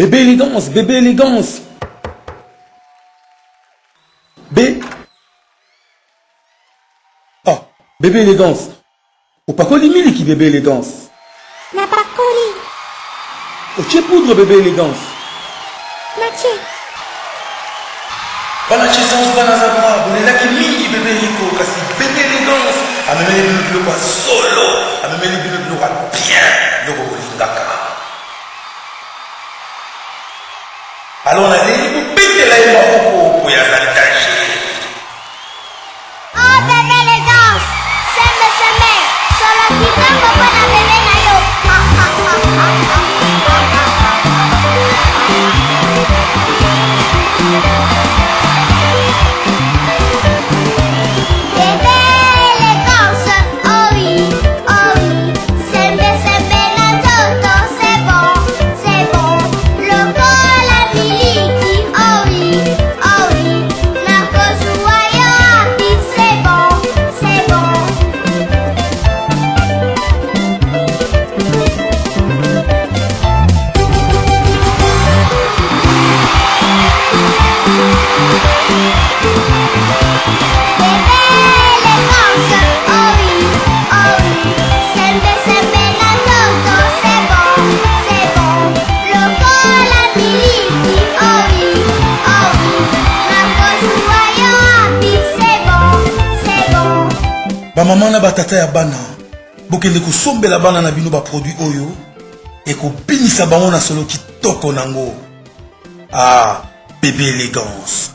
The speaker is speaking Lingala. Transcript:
Bébé élégance, bébé élégance. Ah, bébé élégance. Ou pas mili qui bébé élégance. Na pakoli. Ou tu poudre bébé élégance. Nache. Bana chizans bana zaba, bonela ki mingi bébé liko, kasi bébé élégance. Amemeli bino kwa solo, amemeli bino kwa bien, loko bolingaka. Alors on a dit, vous pétez la éma pour y aller danger. Oh bébé élégance. Seme. Solo kitoko buena bébé na yo. Bébé élégance. Oh oui. Seme na toto. C'est bon. Loco la miliki. Oh oui. Nako suwayo api. C'est bon. Ba maman na batata ya bana bokende kosombela bana na bino ba produit oyo et ko binisa bango na solo kitoko nango. Ah, bébé élégance.